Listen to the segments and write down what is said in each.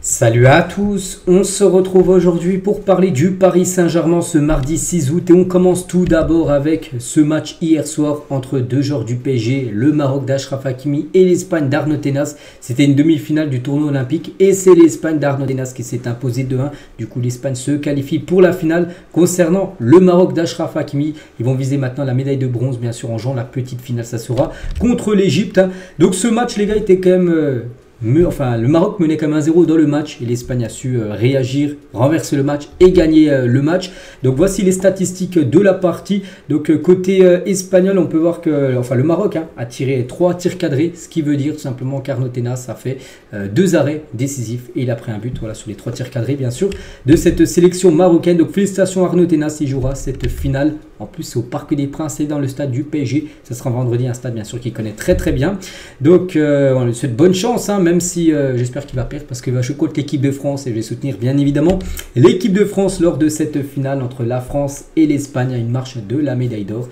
Salut à tous, on se retrouve aujourd'hui pour parler du Paris Saint-Germain ce mardi 6 août et on commence tout d'abord avec ce match hier soir entre deux joueurs du PSG, le Maroc d'Achraf Hakimi et l'Espagne d'Arnaud Tenas. C'était une demi-finale du tournoi olympique et c'est l'Espagne d'Arnaud Tenas qui s'est imposée 2-1. Du coup l'Espagne se qualifie pour la finale. Concernant le Maroc d'Achraf Hakimi, ils vont viser maintenant la médaille de bronze bien sûr en jouant la petite finale, ça sera contre l'Égypte. Donc ce match les gars était quand même... le Maroc menait quand même 1-0 dans le match et l'Espagne a su réagir, renverser le match et gagner le match. Donc voici les statistiques de la partie. Donc côté espagnol, on peut voir que le Maroc a tiré 3 tirs cadrés, ce qui veut dire tout simplement qu'Arnaud Tenas a fait 2 arrêts décisifs et il a pris un but sur les 3 tirs cadrés bien sûr de cette sélection marocaine. Donc félicitations à Arnaud Tenas, il jouera cette finale. En plus c'est au Parc des Princes et dans le stade du PSG. Ça sera vendredi, un stade bien sûr qu'il connaît très très bien. Donc on lui souhaite bonne chance, même si j'espère qu'il va perdre parce qu'il va jouer contre l'équipe de France et je vais soutenir bien évidemment l'équipe de France lors de cette finale entre la France et l'Espagne à une marche de la médaille d'or.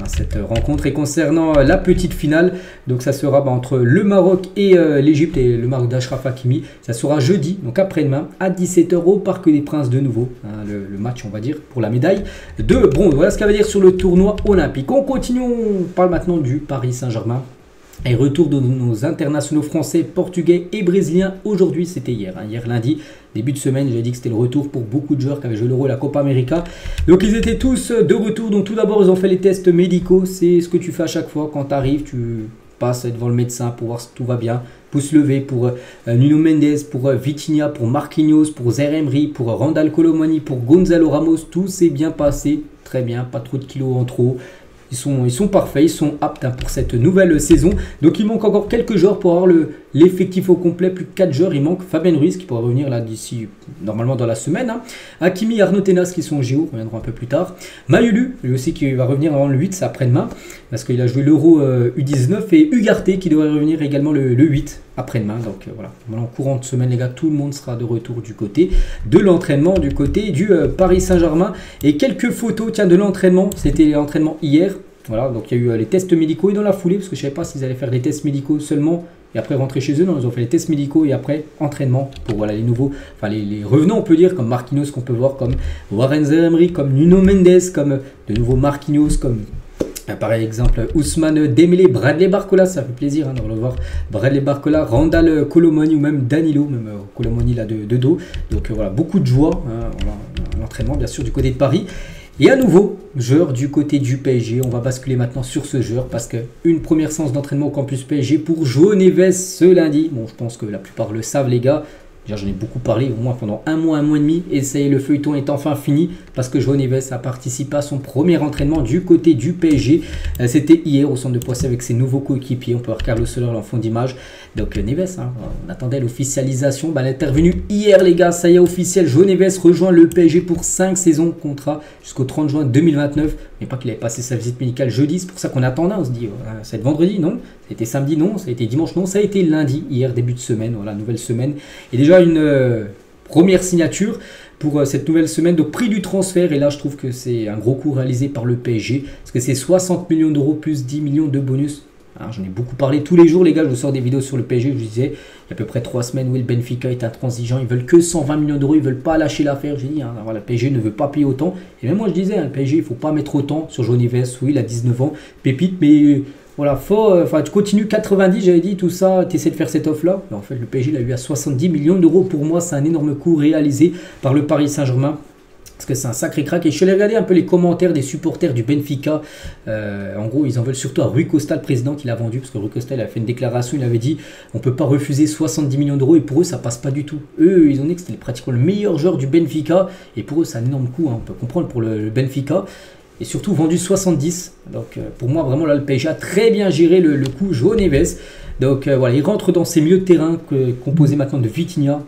Cette rencontre. Et concernant la petite finale, donc ça sera entre le Maroc et l'Égypte et le Maroc d'Achraf Hakimi. Ça sera jeudi, donc après-demain à 17 h au Parc des Princes de nouveau. Le match on va dire pour la médaille de bronze. Voilà ce qu'elle veut dire sur le tournoi olympique. On continue, on parle maintenant du Paris Saint-Germain. Et retour de nos internationaux français, portugais et brésiliens. Aujourd'hui, c'était hier lundi, début de semaine. J'ai dit que c'était le retour pour beaucoup de joueurs qui avaient joué l'Euro et la Copa América. Donc ils étaient tous de retour. Donc tout d'abord, ils ont fait les tests médicaux. C'est ce que tu fais à chaque fois quand tu arrives. Tu passes devant le médecin pour voir si tout va bien. Pouce levé pour Nuno Mendes, pour Vitinha, pour Marquinhos, pour Zaïre-Emery, pour Randal Colomani, pour Gonzalo Ramos. Tout s'est bien passé. Très bien, pas trop de kilos en trop. Ils sont parfaits, ils sont aptes pour cette nouvelle saison. Donc il manque encore quelques joueurs pour avoir l'effectif au complet. Plus que 4 joueurs. Il manque Fabien Ruiz qui pourra revenir là d'ici normalement dans la semaine. Hakimi et Arnaud Tenas qui sont en JO, reviendront un peu plus tard. Mayulu, lui aussi qui va revenir avant le 8, c'est après-demain. Parce qu'il a joué l'Euro U19. Et Ugarte qui devrait revenir également le 8 après-demain. Donc voilà, en courant de semaine les gars, tout le monde sera de retour du côté de l'entraînement, du côté du Paris Saint-Germain. Et quelques photos de l'entraînement. C'était l'entraînement hier. Voilà, donc il y a eu les tests médicaux et dans la foulée, parce que je ne savais pas s'ils allaient faire des tests médicaux seulement et après rentrer chez eux. Non, ils ont fait les tests médicaux et après entraînement pour les nouveaux, les revenants on peut dire, comme Marquinhos qu'on peut voir, comme Warren Zaïre-Emery, comme Nuno Mendes, comme de nouveau Marquinhos, comme par exemple Ousmane Dembélé, Bradley Barcola, ça fait plaisir de revoir Bradley Barcola, Randal Colomani ou même Danilo, même Colomani là de dos. Donc voilà, beaucoup de joie, l'entraînement bien sûr du côté de Paris. Et à nouveau, joueur du côté du PSG. On va basculer maintenant sur ce joueur parce qu'une première séance d'entraînement au campus PSG pour João Neves ce lundi. Bon, je pense que la plupart le savent les gars. J'en ai beaucoup parlé, au moins pendant un mois et demi. Et ça y est, le feuilleton est enfin fini parce que João Neves a participé à son premier entraînement du côté du PSG. C'était hier au centre de Poissy avec ses nouveaux coéquipiers. On peut voir Carlos Soler en fond d'image. Donc Neves, on attendait l'officialisation. Elle est intervenue hier les gars, ça y est officiel. João Neves rejoint le PSG pour 5 saisons, contrat jusqu'au 30 juin 2029. Mais pas qu'il avait passé sa visite médicale jeudi, c'est pour ça qu'on attendait. On se dit, c'est vendredi, non? Ça a été samedi, non? Ça a été dimanche, non? Ça a été lundi, hier, début de semaine, voilà, nouvelle semaine. Et déjà une première signature pour cette nouvelle semaine. Donc prix du transfert, et là je trouve que c'est un gros coup réalisé par le PSG, parce que c'est 60 millions d'euros plus 10 millions de bonus. J'en ai beaucoup parlé tous les jours les gars, je vous sors des vidéos sur le PSG, je vous disais, il y a à peu près 3 semaines où le Benfica est intransigeant, ils veulent que 120 millions d'euros, ils veulent pas lâcher l'affaire, j'ai dit, le PSG ne veut pas payer autant, et même moi je disais, le PSG il faut pas mettre autant sur João Neves, oui il a 19 ans, pépite, mais voilà, tu continues 90, j'avais dit, tout ça, tu essaies de faire cette offre-là, mais en fait le PSG l'a eu à 70 millions d'euros, pour moi c'est un énorme coup réalisé par le Paris Saint-Germain. Parce que c'est un sacré crack. Et je suis allé regarder un peu les commentaires des supporters du Benfica. En gros, ils en veulent surtout à Rui Costa, le président, qui l'a vendu. Parce que Rui Costa, il a fait une déclaration. Il avait dit on ne peut pas refuser 70 millions d'euros. Et pour eux, ça passe pas du tout. Eux, ils ont dit que c'était pratiquement le meilleur joueur du Benfica. Et pour eux, c'est un énorme coup. On peut comprendre pour le Benfica. Et surtout vendu 70. Donc pour moi, vraiment, là, le PSG a très bien géré le coup João Neves. Donc voilà, il rentre dans ces milieux de terrain composés maintenant de Vitinha.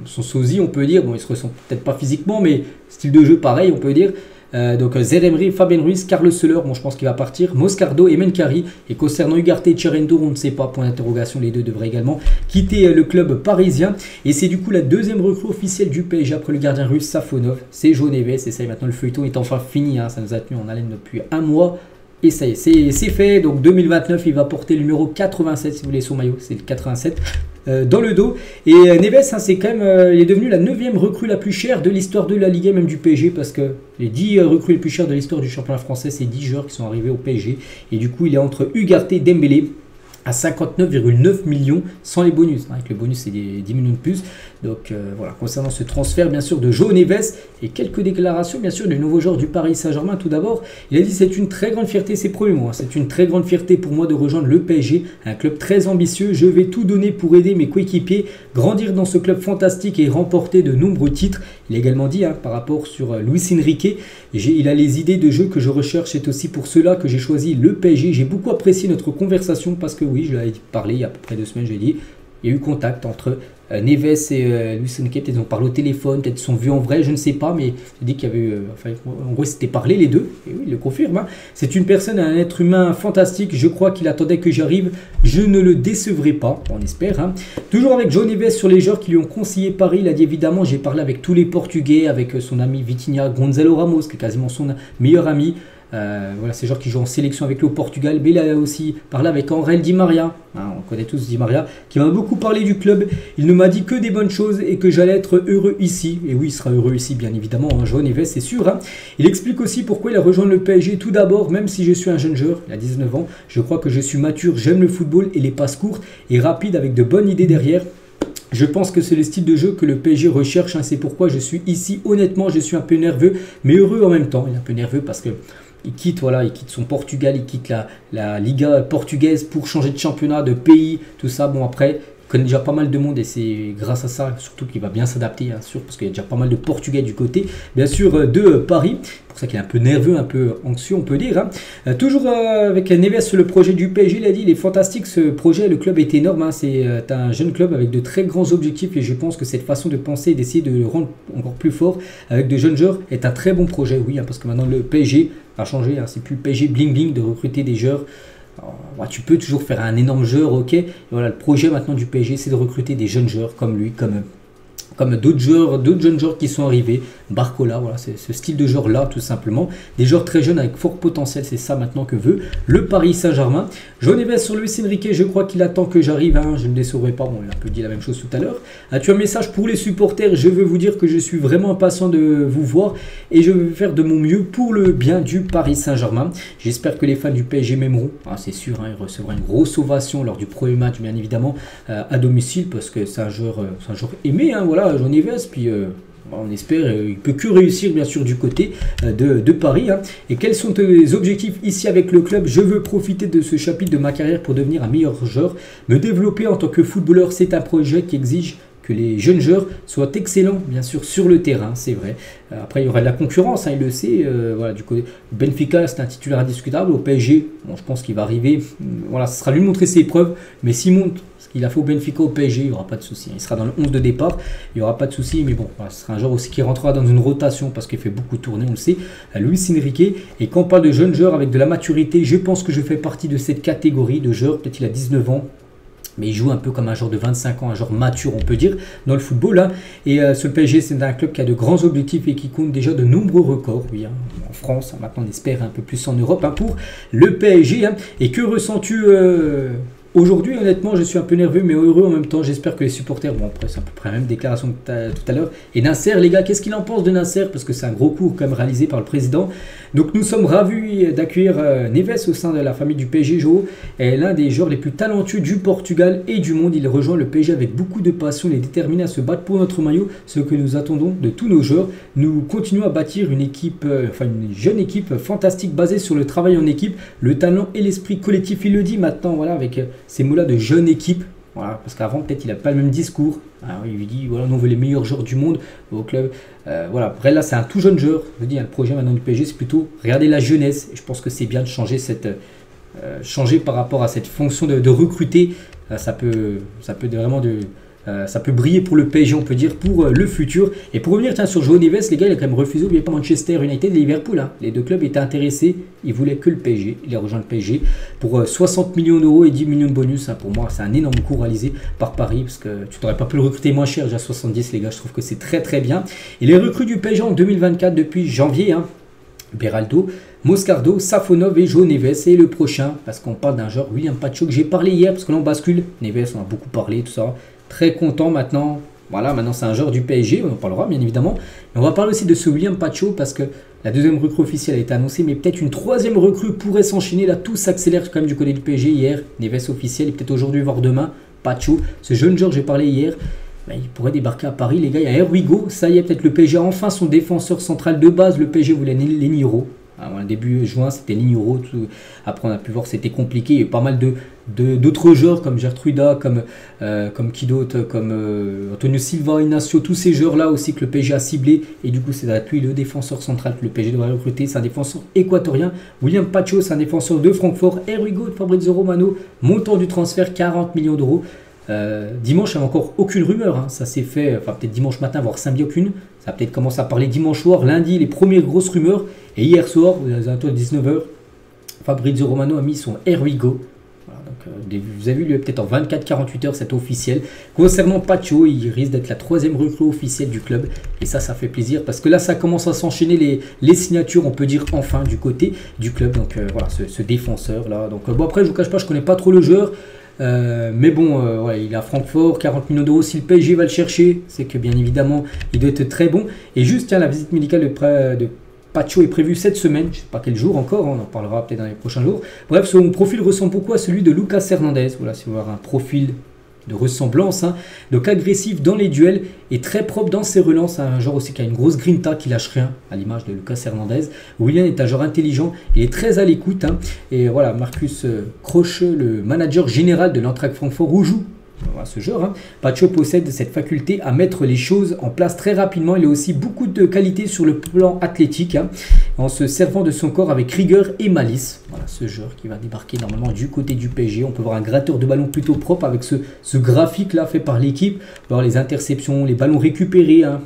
Son sosie on peut dire, bon il se ressent peut-être pas physiquement mais style de jeu pareil on peut dire, donc Zaïre-Emery, Fabien Ruiz, Carlos Soler, bon je pense qu'il va partir, Moscardo et Menkari, et concernant Ugarte et Cherento on ne sait pas, point d'interrogation, les deux devraient également quitter le club parisien, et c'est du coup la deuxième recrue officielle du PSG après le gardien russe Safonov, c'est João Neves, et ça y est maintenant le feuilleton est enfin fini, ça nous a tenu en haleine depuis un mois. Et ça y est, c'est fait. Donc 2029, il va porter le numéro 87, si vous voulez son maillot, c'est le 87. dans le dos. Et Neves, hein, c'est quand même, il est devenu la 9e recrue la plus chère de l'histoire de la Ligue 1, même du PSG, parce que les 10 recrues les plus chères de l'histoire du championnat français, c'est 10 joueurs qui sont arrivés au PSG. Et du coup, il est entre Ugarte et Dembélé à 59,9 millions sans les bonus. Avec le bonus, c'est 10 millions de plus. Donc voilà, concernant ce transfert, bien sûr, de João Neves et quelques déclarations, bien sûr, du nouveau joueur du Paris Saint-Germain. Tout d'abord, il a dit: c'est une très grande fierté, ces premiers mois. C'est une très grande fierté pour moi de rejoindre le PSG, un club très ambitieux. Je vais tout donner pour aider mes coéquipiers, grandir dans ce club fantastique et remporter de nombreux titres. Il a également dit, hein, par rapport sur Luis Enrique, il a les idées de jeu que je recherche. C'est aussi pour cela que j'ai choisi le PSG. J'ai beaucoup apprécié notre conversation parce que oui, je l'avais parlé il y a à peu près 2 semaines, j'ai dit, il y a eu contact entre Neves et Luis Enrique. Peut-être ils ont parlé au téléphone, peut-être ils sont vus en vrai, je ne sais pas, mais j'ai dit qu'il y avait eu, en gros, c'était parlé les deux, et oui, il le confirme. Hein. C'est une personne, un être humain fantastique, je crois qu'il attendait que j'arrive, je ne le décevrai pas, on espère. Hein. Toujours avec João Neves sur les joueurs qui lui ont conseillé Paris, il a dit évidemment, j'ai parlé avec tous les Portugais, avec son ami Vitinha, Gonzalo Ramos, qui est quasiment son meilleur ami. Voilà, ces joueurs qui jouent en sélection avec le Portugal. Mais il a aussi parlé avec Angel Di Maria, hein, on connaît tous Di Maria, qui m'a beaucoup parlé du club. Il ne m'a dit que des bonnes choses et que j'allais être heureux ici. Et oui, il sera heureux ici, bien évidemment, hein, João Neves, c'est sûr. Hein. Il explique aussi pourquoi il a rejoint le PSG. Tout d'abord, même si je suis un jeune joueur, il a 19 ans, je crois que je suis mature, j'aime le football et les passes courtes et rapides avec de bonnes idées derrière. Je pense que c'est le style de jeu que le PSG recherche, hein, c'est pourquoi je suis ici. Honnêtement, je suis un peu nerveux, mais heureux en même temps. Il est un peu nerveux parce que il quitte son Portugal, il quitte la Liga portugaise pour changer de championnat, de pays, tout ça. Bon, après, il connaît déjà pas mal de monde et c'est grâce à ça, surtout qu'il va bien s'adapter, bien sûr, parce qu'il y a déjà pas mal de Portugais du côté, bien sûr, de Paris. C'est pour ça qu'il est un peu nerveux, un peu anxieux, on peut dire. Hein. Toujours avec Neves sur le projet du PSG, il a dit: il est fantastique ce projet, le club est énorme. Hein. C'est un jeune club avec de très grands objectifs et je pense que cette façon de penser et d'essayer de le rendre encore plus fort avec de jeunes joueurs est un très bon projet. Oui, hein, parce que maintenant le PSG a changé, hein. C'est plus le PSG bling bling de recruter des joueurs. Alors, tu peux toujours faire un énorme joueur, ok. Et voilà, le projet maintenant du PSG, c'est de recruter des jeunes joueurs comme lui, comme d'autres jeunes joueurs qui sont arrivés. Barcola, voilà, c'est ce style de joueur là tout simplement, des joueurs très jeunes avec fort potentiel, c'est ça maintenant que veut le Paris Saint-Germain. João Neves sur Luis Enrique, je crois qu'il attend que j'arrive, hein, je ne décevrai pas. Bon, il a un peu dit la même chose tout à l'heure. Tu as un message pour les supporters: je veux vous dire que je suis vraiment impatient de vous voir et je vais faire de mon mieux pour le bien du Paris Saint-Germain. J'espère que les fans du PSG m'aimeront, ah, c'est sûr, hein, il recevra une grosse ovation lors du premier match, bien évidemment, à domicile, parce que c'est un joueur aimé, hein, voilà, João Neves, puis on espère, il peut que réussir bien sûr du côté de Paris. Hein. Et quels sont tes objectifs ici avec le club? Je veux profiter de ce chapitre de ma carrière pour devenir un meilleur joueur, me développer en tant que footballeur. C'est un projet qui exige que les jeunes joueurs soient excellents, bien sûr, sur le terrain, c'est vrai. Après, il y aura de la concurrence, hein, il le sait. Voilà, du côté Benfica, c'est un titulaire indiscutable. Au PSG, bon, je pense qu'il va arriver. Voilà, ce sera lui de montrer ses preuves. Mais s'il montre ce qu'il a fait au Benfica, au PSG, il n'y aura pas de souci. Il sera dans le 11 de départ, il n'y aura pas de souci. Mais bon, voilà, ce sera un joueur aussi qui rentrera dans une rotation parce qu'il fait beaucoup tourner, on le sait. Luis Enrique. Et quand on parle de jeunes joueurs avec de la maturité, je pense que je fais partie de cette catégorie de joueurs. Peut-être qu'il a 19 ans. Mais il joue un peu comme un joueur de 25 ans, un joueur mature, on peut dire, dans le football. Hein. Et ce PSG, c'est un club qui a de grands objectifs et qui compte déjà de nombreux records. Oui, hein, en France, hein, maintenant on espère un peu plus en Europe, hein, pour le PSG. Hein. Et que ressens-tu aujourd'hui? Honnêtement, je suis un peu nerveux, mais heureux en même temps. J'espère que les supporters, bon après c'est à peu près la même déclaration que tout à l'heure. Et Nasser, les gars, qu'est-ce qu'il en pense de Nasser? Parce que c'est un gros cours quand même réalisé par le président. Donc nous sommes ravis d'accueillir Neves au sein de la famille du PSG. João est l'un des joueurs les plus talentueux du Portugal et du monde. Il rejoint le PSG avec beaucoup de passion. Il est déterminé à se battre pour notre maillot, ce que nous attendons de tous nos joueurs. Nous continuons à bâtir une équipe, une jeune équipe fantastique basée sur le travail en équipe, le talent et l'esprit collectif. Il le dit maintenant, voilà, avec ces mots-là de jeune équipe. Voilà, parce qu'avant, peut-être, il n'a pas le même discours. Alors, il lui dit, voilà, nous on veut les meilleurs joueurs du monde au club. Voilà, après là, c'est un tout jeune joueur. Je veux dire, le projet maintenant du PSG, c'est plutôt regarder la jeunesse. Et je pense que c'est bien de changer changer par rapport à cette fonction de recruter. Ça peut vraiment ça peut briller pour le PSG, on peut dire, pour le futur. Et pour revenir sur João Neves, les gars, il a quand même refusé, n'oubliez pas, Manchester United et Liverpool. Hein. Les deux clubs étaient intéressés, ils voulaient que le PSG. Il a rejoint le PSG pour 60 millions d'euros et 10 millions de bonus. Hein. Pour moi, c'est un énorme coup réalisé par Paris, parce que tu n'aurais pas pu le recruter moins cher, déjà 70, les gars, je trouve que c'est très très bien. Et les recrues du PSG en 2024 depuis janvier, hein, Beraldo, Moscardo, Safonov et João Neves. Et le prochain, parce qu'on parle d'un joueur, William Pacho, que j'ai parlé hier, parce que là on bascule. Neves, on a beaucoup parlé, tout ça. très content maintenant. Voilà, maintenant c'est un joueur du PSG, on en parlera bien évidemment. Mais on va parler aussi de ce William Pacho parce que la deuxième recrue officielle a été annoncée, mais peut-être une troisième recrue pourrait s'enchaîner. Là, tout s'accélère quand même du côté du PSG hier. Neves officiel et peut-être aujourd'hui, voire demain. Pacho, ce jeune joueur, j'ai parlé hier, ben, il pourrait débarquer à Paris. Les gars, il y a Here We Go. Ça y est, peut-être le PSG a enfin son défenseur central de base. Le PSG voulait Leniro. Alors, début juin, c'était Leniro. Après, on a pu voir que c'était compliqué. Il y a eu pas mal d'autres joueurs comme Gertruida, comme qui d'autre, comme Antonio Silva, Inacio, tous ces joueurs-là aussi que le PSG a ciblé. Et du coup, c'est lui le défenseur central que le PSG devrait recruter. C'est un défenseur équatorien. William Pacho, c'est un défenseur de Francfort. Here We Go de Fabrizio Romano. Montant du transfert, 40 millions d'euros. Dimanche, il n'y a encore aucune rumeur. Hein. Ça s'est fait, enfin peut-être dimanche matin, voire samedi aucune. Ça a peut-être commencé à parler dimanche soir, lundi, les premières grosses rumeurs. Et hier soir, aux alentours de 19h, Fabrizio Romano a mis son Here We Go. Voilà, donc, vous avez vu, peut-être en 24-48 heures, c'est officiel. Concernant Pacho, il risque d'être la troisième recrue officielle du club. Et ça fait plaisir parce que là, ça commence à s'enchaîner les signatures, on peut dire enfin, du côté du club. Donc voilà, ce défenseur-là. Donc bon, après, je ne vous cache pas, je ne connais pas trop le joueur. Mais bon, ouais, il est à Francfort, 40 millions d'euros. Si le PSG va le chercher, c'est que bien évidemment, il doit être très bon. Et juste, tiens, la visite médicale de Pacho est prévue cette semaine. Je ne sais pas quel jour encore, on en parlera peut-être dans les prochains jours. Bref, son profil ressemble beaucoup à celui de Lucas Hernandez. Voilà, si vous voulez avoir un profil de ressemblance, hein. Donc agressif dans les duels et très propre dans ses relances, un joueur aussi qui a une grosse grinta, qui lâche rien à l'image de Lucas Hernandez. William est un joueur intelligent, il est très à l'écoute, hein. Et voilà, Marcus Croche, le manager général de l'Eintracht Francfort, où joue ce joueur, hein. Pacho possède cette faculté à mettre les choses en place très rapidement. Il a aussi beaucoup de qualités sur le plan athlétique, hein, en se servant de son corps avec rigueur et malice. Voilà ce joueur qui va débarquer normalement du côté du PSG. On peut voir un gratteur de ballon plutôt propre avec ce graphique là fait par l'équipe. On peut voir les interceptions, les ballons récupérés, hein.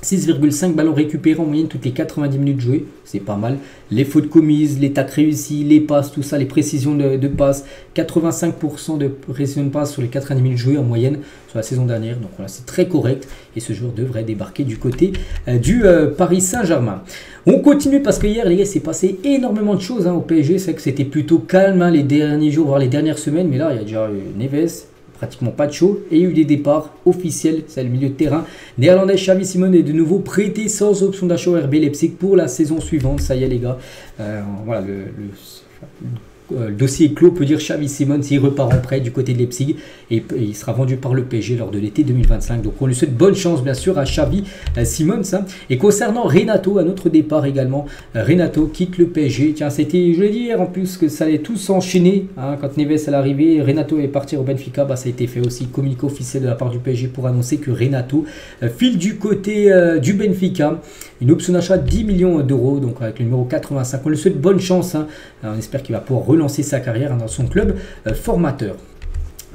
6,5 ballons récupérés en moyenne toutes les 90 minutes jouées, c'est pas mal. Les fautes commises, les tacles réussis, les passes, tout ça, les précisions de passes, 85% de précision de passes sur les 90 minutes jouées en moyenne sur la saison dernière. Donc voilà, c'est très correct et ce joueur devrait débarquer du côté du Paris Saint-Germain. On continue parce que hier, les gars, c'est passé énormément de choses, hein, au PSG. C'est que c'était plutôt calme, hein, les derniers jours, voire les dernières semaines, mais là, il y a déjà Neves, pratiquement pas de show, et il y a eu des départs officiels, c'est le milieu de terrain néerlandais. Xavi Simons est de nouveau prêté sans option d'achat au RB Leipzig pour la saison suivante. Ça y est les gars, voilà, le dossier est clos, on peut dire. Xavi Simons, il repart en prêt du côté de Leipzig et il sera vendu par le PSG lors de l'été 2025. Donc on lui souhaite bonne chance bien sûr à Xavi Simons, hein. Et concernant Renato, à notre départ également, Renato quitte le PSG. Tiens, c'était, je l'ai dit hier en plus, que ça allait tout s'enchaîner, hein, quand Neves est arrivé, Renato est parti au Benfica. Bah, ça a été fait aussi, communiqué officiel de la part du PSG pour annoncer que Renato file du côté du Benfica. Une option d'achat de 10 millions d'euros, donc avec le numéro 85. On lui souhaite bonne chance, hein. On espère qu'il va pouvoir relancer sa carrière, hein, dans son club formateur.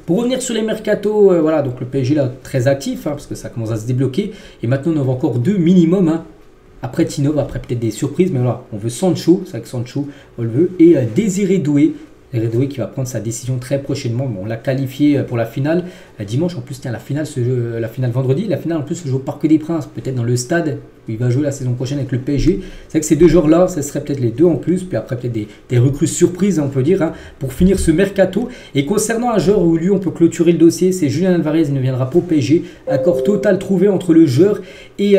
Pour revenir sur les mercatos, voilà, donc le PSG là très actif, hein, parce que ça commence à se débloquer. Et maintenant on en a encore deux minimum, hein. Après Tinov, après peut-être des surprises, mais voilà, on veut Sancho, c'est vrai que Sancho on le veut, et Désiré Doué. Désiré qui va prendre sa décision très prochainement. Bon, on l'a qualifié pour la finale dimanche. En plus, tiens, la finale vendredi. La finale en plus se joue au Parc des Princes, peut-être dans le stade où il va jouer la saison prochaine avec le PSG. C'est vrai que ces deux joueurs-là, ce serait peut-être les deux en plus. Puis après, peut-être des recrues surprises, on peut dire, hein, pour finir ce mercato. Et concernant un joueur où lui, on peut clôturer le dossier, c'est Julian Alvarez. Il ne viendra pas au PSG. Accord total trouvé entre le joueur et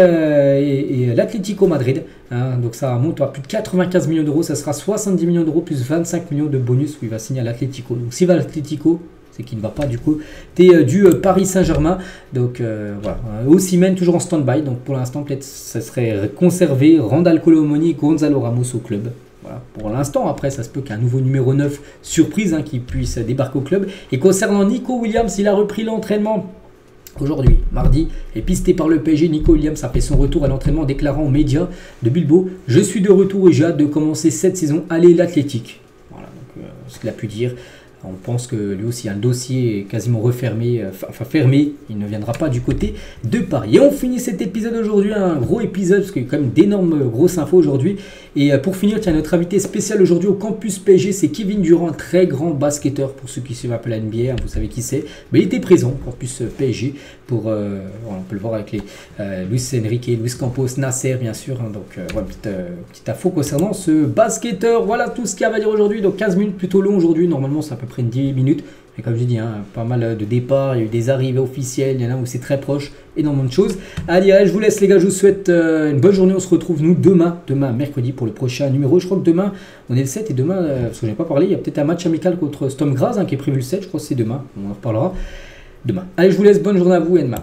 l'Atlético Madrid. Hein, donc ça monte à plus de 95 millions d'euros. Ça sera 70 millions d'euros plus 25 millions de bonus où il va signer à l'Atlético. Donc s'il va à l'Atlético, c'est qu'il ne va pas du coup du Paris Saint-Germain. Donc voilà, Osimhen toujours en stand-by. Donc pour l'instant, peut-être ça serait conservé Randal Colomoni et Gonzalo Ramos au club. Voilà, pour l'instant. Après, ça se peut qu'un nouveau numéro 9 surprise, hein, qui puisse débarquer au club. Et concernant Nico Williams, il a repris l'entraînement aujourd'hui, mardi, est pisté par le PSG. Nico Williams a fait son retour à l'entraînement, déclarant aux médias de Bilbao: je suis de retour et j'ai hâte de commencer cette saison. Allez l'Athletic. Voilà, donc ce qu'il a pu dire. On pense que lui aussi, un dossier quasiment refermé, enfin fermé. Il ne viendra pas du côté de Paris. Et on finit cet épisode aujourd'hui, un gros épisode, parce qu'il y a quand même d'énormes grosses infos aujourd'hui. Et pour finir, tiens, notre invité spécial aujourd'hui au campus PSG, c'est Kevin Durant, un très grand basketteur, pour ceux qui suivent un peu la NBA, hein, vous savez qui c'est. Mais il était présent au campus PSG, pour, on peut le voir avec les Luis Enrique, Luis Campos, Nasser bien sûr. Hein, donc voilà, petite info concernant ce basketteur. Voilà tout ce qu'il y a à dire aujourd'hui. Donc 15 minutes plutôt long aujourd'hui, normalement c'est à peu près 10 minutes. Et comme j'ai dit, hein, pas mal de départs, il y a eu des arrivées officielles, il y en a où c'est très proche, énormément de choses. Allez, je vous laisse les gars, je vous souhaite une bonne journée. On se retrouve nous demain mercredi pour le prochain numéro. Je crois que demain, on est le 7 et demain, parce que je n'ai pas parlé, il y a peut-être un match amical contre Sturm Graz qui est prévu le 7, je crois que c'est demain, on en reparlera demain. Allez, je vous laisse, bonne journée à vous et demain.